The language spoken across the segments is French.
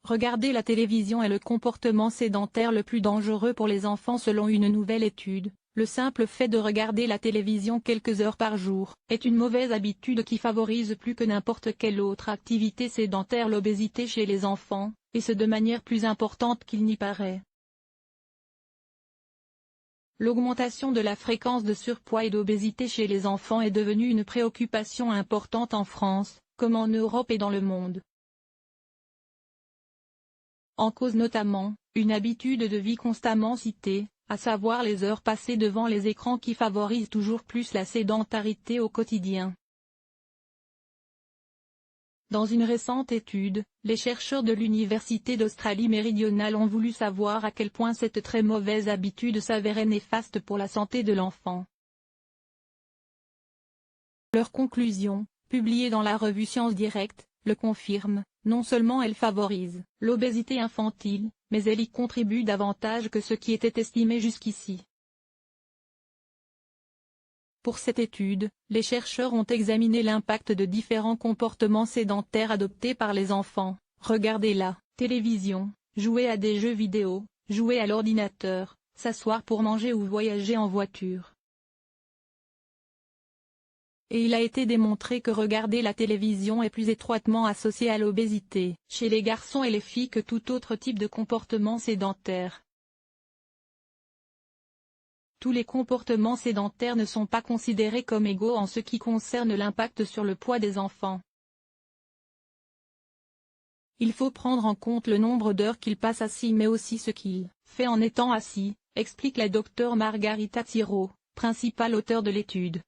Regarder la télévision est le comportement sédentaire le plus dangereux pour les enfants selon une nouvelle étude. Le simple fait de regarder la télévision quelques heures par jour est une mauvaise habitude qui favorise plus que n'importe quelle autre activité sédentaire l'obésité chez les enfants, et ce de manière plus importante qu'il n'y paraît. L'augmentation de la fréquence de surpoids et d'obésité chez les enfants est devenue une préoccupation importante en France, comme en Europe et dans le monde. En cause notamment, une habitude de vie constamment citée, à savoir les heures passées devant les écrans qui favorisent toujours plus la sédentarité au quotidien. Dans une récente étude, les chercheurs de l'Université d'Australie méridionale ont voulu savoir à quel point cette très mauvaise habitude s'avérait néfaste pour la santé de l'enfant. Leur conclusion, publiée dans la revue Science Directe, le confirme: non seulement elle favorise l'obésité infantile, mais elle y contribue davantage que ce qui était estimé jusqu'ici. Pour cette étude, les chercheurs ont examiné l'impact de différents comportements sédentaires adoptés par les enfants: regarder la télévision, jouer à des jeux vidéo, jouer à l'ordinateur, s'asseoir pour manger ou voyager en voiture. Et il a été démontré que regarder la télévision est plus étroitement associé à l'obésité chez les garçons et les filles que tout autre type de comportement sédentaire. Tous les comportements sédentaires ne sont pas considérés comme égaux en ce qui concerne l'impact sur le poids des enfants. Il faut prendre en compte le nombre d'heures qu'il passe assis mais aussi ce qu'il fait en étant assis, explique la docteure Margarita Tiro, principale auteure de l'étude.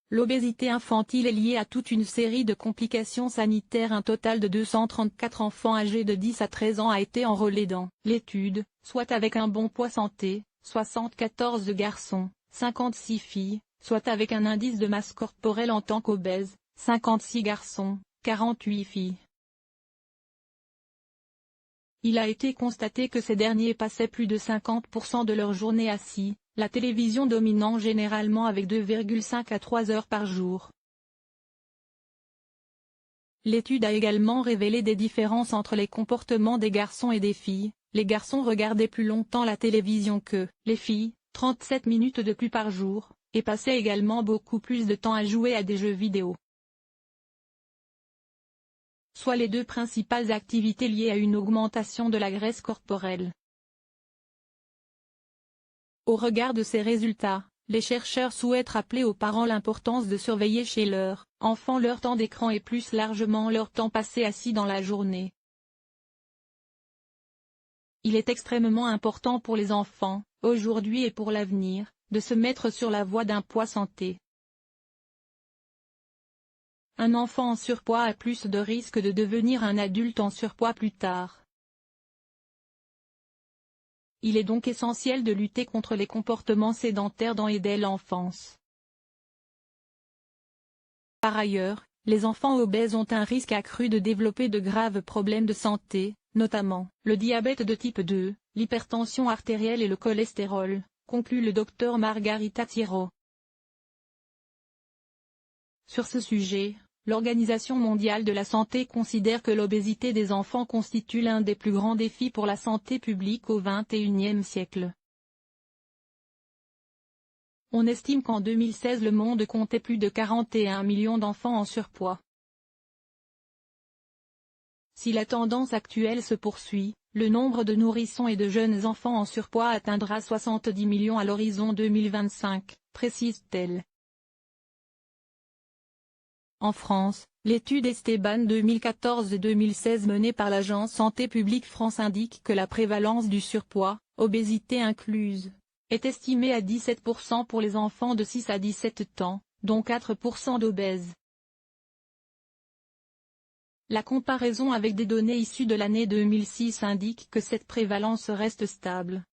L'obésité infantile est liée à toute une série de complications sanitaires. Un total de 234 enfants âgés de 10 à 13 ans a été enrôlé dans l'étude, soit avec un bon poids santé, 74 garçons, 56 filles, soit avec un indice de masse corporelle en tant qu'obèse, 56 garçons, 48 filles. Il a été constaté que ces derniers passaient plus de 50% de leur journée assis, la télévision dominant généralement avec 2,5 à 3 heures par jour. L'étude a également révélé des différences entre les comportements des garçons et des filles. Les garçons regardaient plus longtemps la télévision que les filles, 37 minutes de plus par jour, et passaient également beaucoup plus de temps à jouer à des jeux vidéo. Soit les deux principales activités liées à une augmentation de la graisse corporelle. Au regard de ces résultats, les chercheurs souhaitent rappeler aux parents l'importance de surveiller chez leurs enfants leur temps d'écran et plus largement leur temps passé assis dans la journée. Il est extrêmement important pour les enfants, aujourd'hui et pour l'avenir, de se mettre sur la voie d'un poids santé. Un enfant en surpoids a plus de risques de devenir un adulte en surpoids plus tard. Il est donc essentiel de lutter contre les comportements sédentaires dans et dès l'enfance. Par ailleurs, les enfants obèses ont un risque accru de développer de graves problèmes de santé, notamment le diabète de type 2, l'hypertension artérielle et le cholestérol, conclut le docteur Margarita Tiro. Sur ce sujet, l'Organisation mondiale de la santé considère que l'obésité des enfants constitue l'un des plus grands défis pour la santé publique au XXIe siècle. On estime qu'en 2016 le monde comptait plus de 41 millions d'enfants en surpoids. Si la tendance actuelle se poursuit, le nombre de nourrissons et de jeunes enfants en surpoids atteindra 70 millions à l'horizon 2025, précise-t-elle. En France, l'étude Esteban 2014-2016 menée par l'Agence Santé Publique France indique que la prévalence du surpoids, obésité incluse, est estimée à 17% pour les enfants de 6 à 17 ans, dont 4% d'obèses. La comparaison avec des données issues de l'année 2006 indique que cette prévalence reste stable.